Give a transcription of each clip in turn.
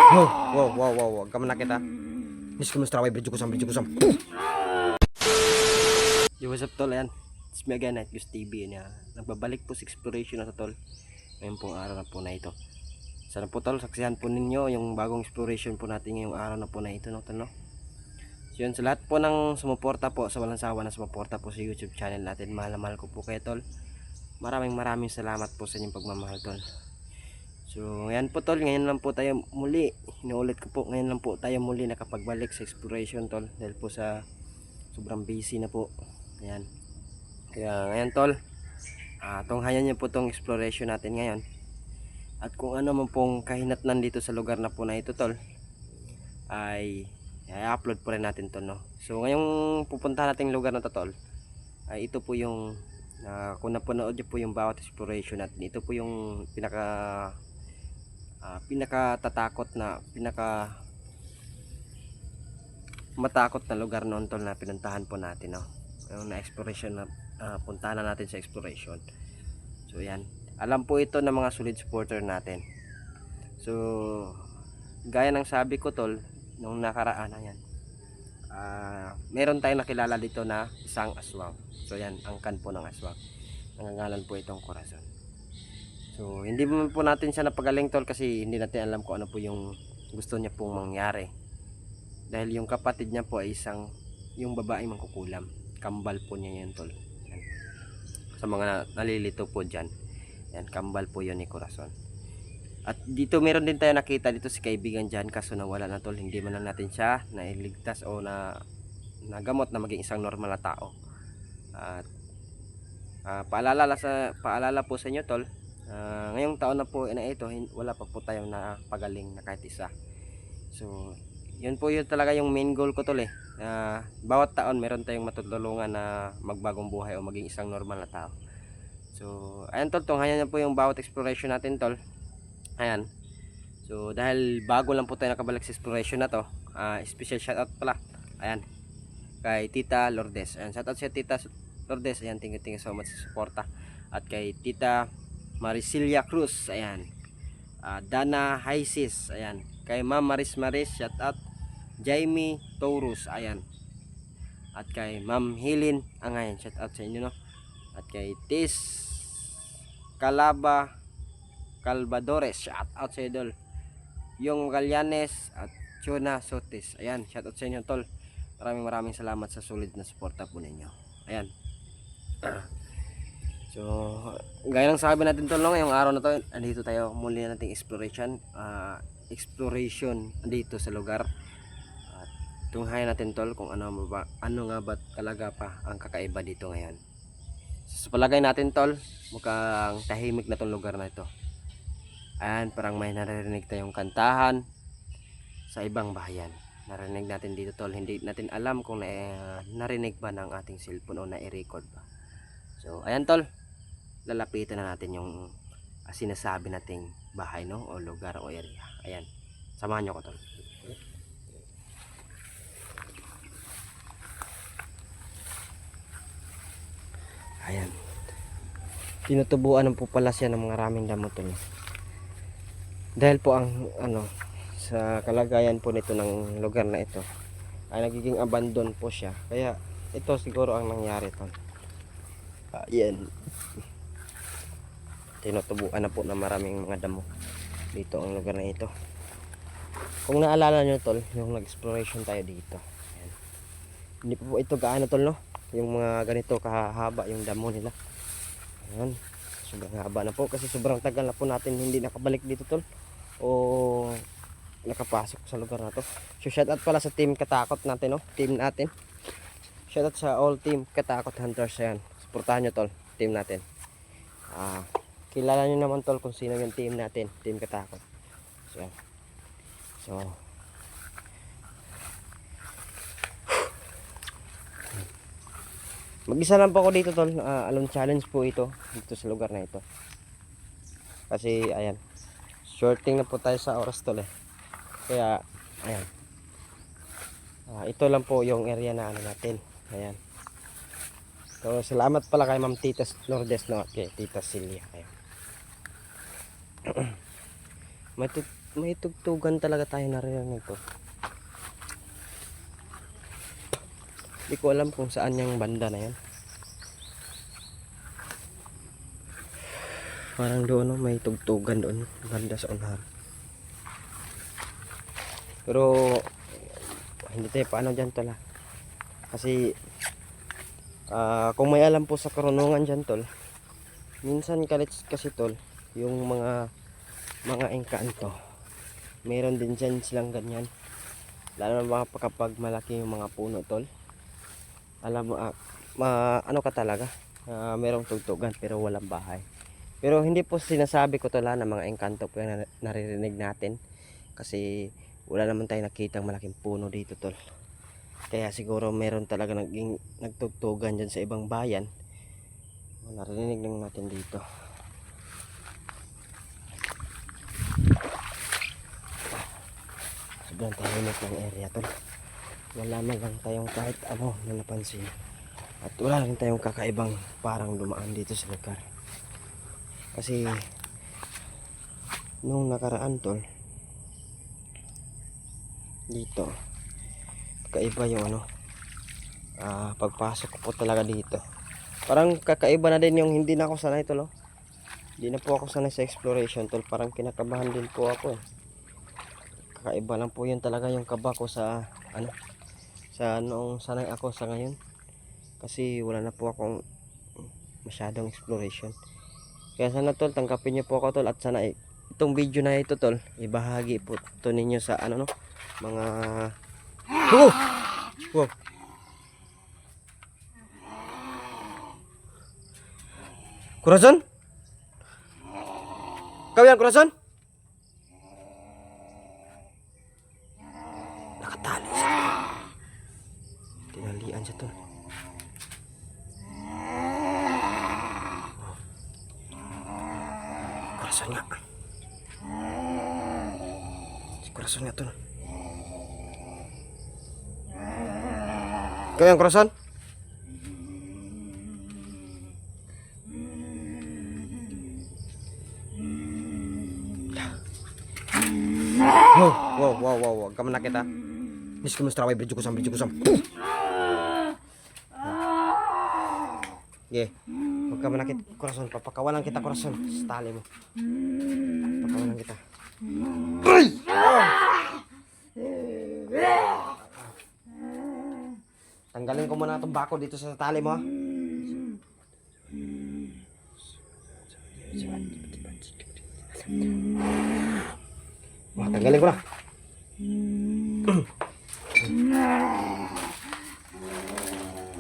Wow. Huwag ka manakit ha. Miss ko mas traway, bridyo kusam. Yo, what's up tol, ayan. It's me again, Night Goose TV. Nagbabalik po sa exploration na to tol. Ngayon pong araw na po na ito. Sana po tol, saksihan po ninyo yung bagong exploration po natin ngayong araw na po na ito, no tol, no? So yun, sa lahat po ng sumuporta po, sa walang sawa na sumuporta po sa YouTube channel natin, mahal na mahal ko po kayo tol. Maraming salamat po sa inyong pagmamahal tol. So ayan po tol, ngayon lang po tayo muli, inuulit ko po, ngayon lang po tayo muli nakapagbalik sa exploration tol, dahil po sa sobrang busy na po. Ayan, kaya ngayon tol, tunghayan nyo po tong exploration natin ngayon. At kung ano man pong kahinatnan dito sa lugar na po na ito tol, ay i-upload po rin natin tol, no? So ngayong pupuntahan nating lugar na to tol, ay ito po yung kung napanood nyo po yung bawat exploration natin, ito po yung pinakatatakot na matakot na lugar noon tol na pinuntahan po natin, no? Yung na exploration na puntahan na natin sa exploration. So yan, alam po ito ng mga solid supporter natin. So gaya ng sabi ko tol nung nakaraan na yan, meron tayong nakilala dito na isang aswang. So yan, angkan po ng aswang, nangangalan po itong Corazon. So hindi po natin siya napagaling tol, kasi hindi natin alam kung ano po yung gusto niya pong mangyari, dahil yung kapatid niya po ay yung babaeng mangkukulam, kambal po niya yan tol. Yan. Sa mga nalilito po dyan, yan, kambal po yun ni Corazon. At dito meron din tayo nakita dito si kaibigan dyan, kaso nawala na tol. Hindi man lang natin siya nailigtas o nagamot na maging isang normal na tao. At paalala po sa inyo tol, ngayong taon na po na ito, wala pa po tayong napagaling na kahit isa. So yun po yun talaga yung main goal ko tol, bawat taon meron tayong matutulungan na magbagong buhay o maging isang normal na tao. So ayan tol, tunghayan na po yung bawat exploration natin tol. Ayan, so dahil bago lang po tayo nakabalik sa exploration na to, special shoutout pala, ayan, kay Tita Lourdes. Ayan, shoutout sa Tita Lourdes. Ayan, thank you so much sa suporta. At kay Tita Maricilia Cruz, ayan, Dana Haisis, ayan, kay Ma'am Maris, shoutout. Jaime Taurus, ayan, at kay Ma'am Helen Angayan, shoutout sa inyo, no? At kay Tis Calvadores, shoutout sa idol yung Magallanes at Chuna Sotis. Ayan, shoutout sa inyo tol. Maraming salamat sa solid na suporta po ninyo. Ayan. So gaya ng sabi natin tol, no, ngayong araw na to, andito tayo muli na nating exploration dito sa lugar. At tunghayan natin tol kung ano nga ba talaga pa ang kakaiba dito ngayon. So, sa palagay natin tol, mukhang tahimik na tong lugar na ito. Ayan, parang may naririnig tayong kantahan sa ibang bahayan. Narinig natin dito tol, hindi natin alam kung narinig ba ng ating cellphone o na-record ba. So ayan tol, lalapitan na natin yung sinasabi nating bahay, no, o lugar o area. Ayan, samahan nyo ko tol. Ayan, tinutubuan po pala siya ng mga raming damo tol, dahil po ang sa kalagayan po nito ng lugar na ito ay nagiging abandon po siya, kaya ito siguro ang nangyari tol. Ayan, tinutubuan na po ng maraming mga damo dito ang lugar na ito. Kung naalala nyo tol, yung nag-exploration tayo dito, ayan, hindi po ito gaano tol, no, yung mga ganito kahaba yung damo nila. Ayan, sobrang haba na po, kasi sobrang tagal na po natin hindi nakabalik dito tol, o nakapasok sa lugar na to. So shoutout pala sa team Katakot natin, no, team natin. Shoutout sa all team Katakot Hunters. Ayan, suportahan nyo tol, team natin. Kilala nyo naman tol kung sino yung team natin, team Katakot. So ayan. So mag-isa lang po ako dito tol. Alone challenge po ito dito sa lugar na ito, kasi ayan, shorting na po tayo sa oras tol, kaya ayan, ito lang po yung area na natin. Ayan, so salamat pala kay Ma'am Tita Lourdes, no, at kay Tita Celia. Ayan. may tugtugan talaga tayo naririnig to. Hindi ko alam kung saan yung banda na yan. Parang doon, no, may tugtugan doon, banda sa unahan. Pero hindi tayo paano dyan tol, ha? Kasi kung may alam po sa karunungan dyan tol, minsan kasi tol, yung mga engkanto, meron din dyan silang ganyan. Lalo na kapag malaki yung mga puno tol, alam mo ano ka talaga, merong tugtugan pero walang bahay. Pero hindi po sinasabi ko tol, na mga engkanto po yung naririnig natin, kasi wala naman tayong nakitang malaking puno dito tol. Kaya siguro meron talaga nagtugtugan dyan sa ibang bayan, narinig lang natin dito. Sobrang tahimik ng area tol, wala man lang tayong kahit ano na napansin, at wala rin tayong kakaibang parang dumaan dito sa lugar. Kasi nung nakaraan tol, dito kakaiba yung pagpasok ko po talaga dito. Parang kakaiba na din yung hindi na ako sanay tol, oh. Hindi na po ako sanay sa exploration tol, parang kinakabahan din po ako, eh. Kakaiba lang po yun talaga yung kaba ko sa sa noong sanay ako sa ngayon, kasi wala na po akong masyadong exploration. Kaya sana tol, tanggapin niyo po ako tol, at sana itong video na ito tol, ibahagi po to ninyo sa mga wow. Corazon? Kau yang Corazon? Nakatali siya. Tinalian siya tol. Corazon nga. Si Corazon nga tol. Kau yang Corazon? Wow, kamu nakit ha? Nis ko mustraway, bridyo kusam. Yeah, huwag ka manakit, Corazon, papakawalan kita, Corazon, sa tali mo. Papakawalan kita. Tanggalin ko muna itong bako dito sa tali mo, ha? Tanggalin ko na.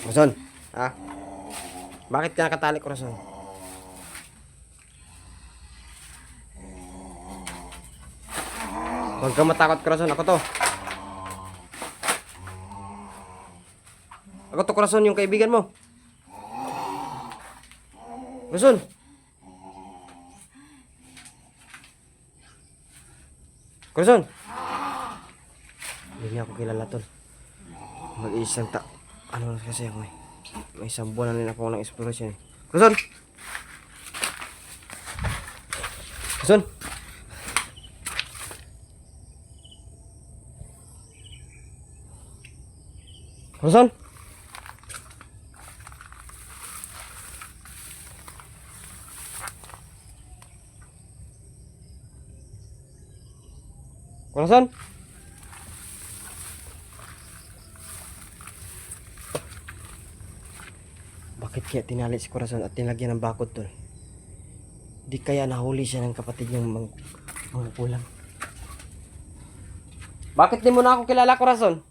Corazon, ha? Bakit ka nakatali, Corazon? Huwag ka matakot, Corazon. Ako to, Corazon, yung kaibigan mo. Corazon. Corazon. Hindi niya ako kilala tol. Mag-isang ano kasi ako, eh. May isang buwan na rin ako ng exploration, eh. Corazon. Corazon. Corazon. Corazon. Bakit kaya tinali si Corazon at tinlagyan ng bakod tol? Di kaya nahuli siya ng kapatid niyang mga pulang? Bakit di mo na ako kilala, Corazon?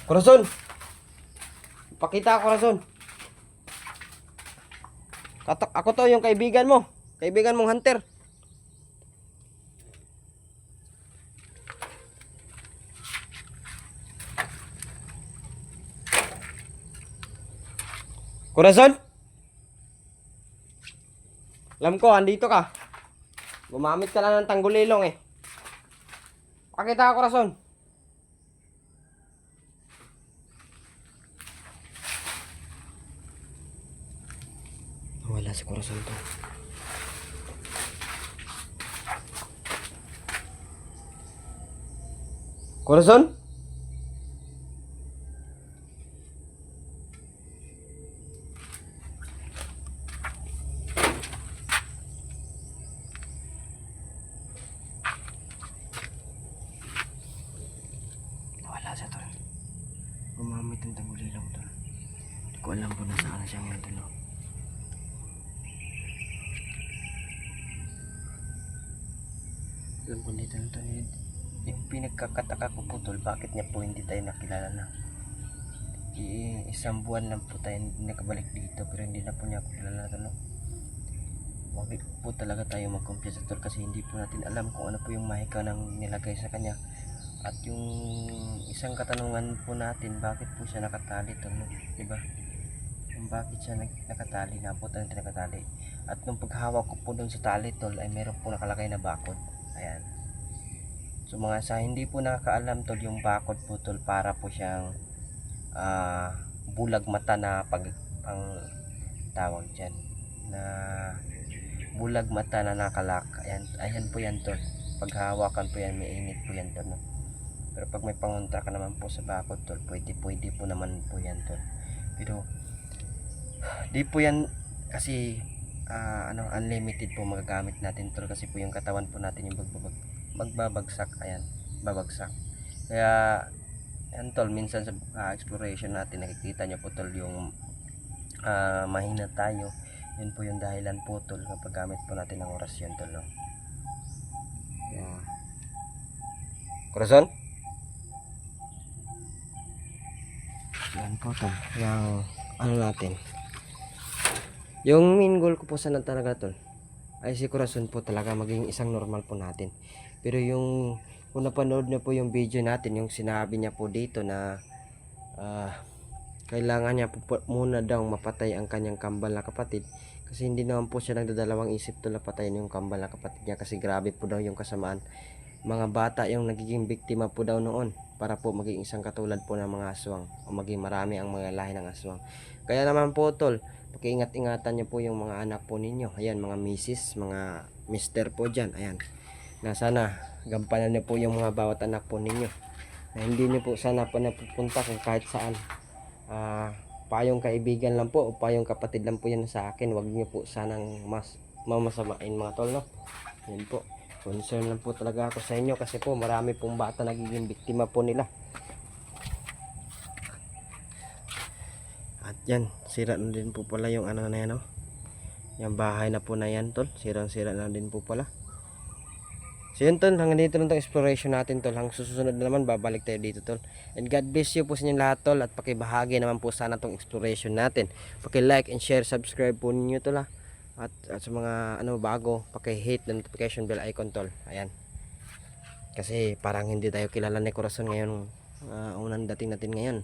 Corazon. Pakita, Corazon. Ako to, yung kaibigan mo. Kaibigan mong hunter. Corazon? Alam ko, andito ka. Gumamit ka lang ng tanggulilong, eh. Pakita ka, Corazon. Wala si natin to. Corazon? Wala siya tol. Gumamit ng tagulilong tol. Hindi ko alam kung nasaan siya ngayon tol. Alam ko dito tol. Yung pinagkakataka ko po tol, bakit niya po hindi tayo nakilala na? Isang buwan lang po tayo nakabalik dito, pero hindi na po niya ako kilala tol. Bakit po talaga tayo mag-confess tol, kasi hindi po natin alam kung ano po yung mahika ng nilagay sa kanya. At yung isang katanungan po natin, bakit po siya nakatali tol, no? Diba? Yung bakit siya nakatali, napot natin nakatali. At nung paghawak ko po dun sa tali tol, ay meron po nakalagay na bakod. Ayan. So mga sa hindi po nakakaalam tol, yung bakod po tol, para po siyang bulag mata na pang tawag dyan, na bulag mata na nakalak. Ayan po yan tol. Paghawakan po yan, may init po yan tol, no? Pero pag may pangontra ka naman po sa bakod tol, pwede po naman po yan tol. Pero di po yan kasi unlimited po magagamit natin tol, kasi po yung katawan po natin yung magbabagsak. Ayan, babagsak. Kaya yan tol, minsan sa exploration natin nakikita nyo po tol yung mahina tayo. Yun po yung dahilan po tol kapag gamit po natin ng orasyon tol, no? Yeah. Corazon? Yan po tol, yung ano natin, yung main goal ko po sana talaga tol ay si Corazon po talaga maging isang normal po natin. Pero yung kung napanood niyo po yung video natin, yung sinabi niya po dito na kailangan niya po muna daw mapatay ang kanyang kambal na kapatid, kasi hindi naman po siya nagdadalawang isip tol na patayin yung kambal na kapatid niya, kasi grabe po daw yung kasamaan. Mga bata yung nagiging biktima po daw noon para po maging isang katulad po ng mga aswang, o maging marami ang mga lahi ng aswang. Kaya naman po tol, pakiingat-ingatan niyo po yung mga anak po ninyo. Ayan, mga misis, mga mister po dyan. Ayan, na sana gampanan niyo po yung mga bawat anak po ninyo, na hindi niyo po sana po napupunta kung kahit saan. Payong kaibigan lang po o payong kapatid lang po yan sa akin. Wag niyo po sanang mamasamain mga tol, no? Yan po, concern lang po talaga ako sa inyo, kasi po marami pong bata nagiging biktima po nila. At yan, sira na din po pala yung ano na yan, no? Yung bahay na po na yan tol, sirang-sira na din po pala. So yun tol, hanggang dito lang itong exploration natin tol. Hanggang susunod na naman, babalik tayo dito tol. And God bless you po sa inyong lahat tol. At pakibahagi naman po sana itong exploration natin. Paki-like and share, subscribe po ninyo tol, ha. At sa mga bago, paki-hit the notification bell icon tol. Ayan. Kasi parang hindi tayo kilala ni Corazon ngayon, unang dating natin ngayon.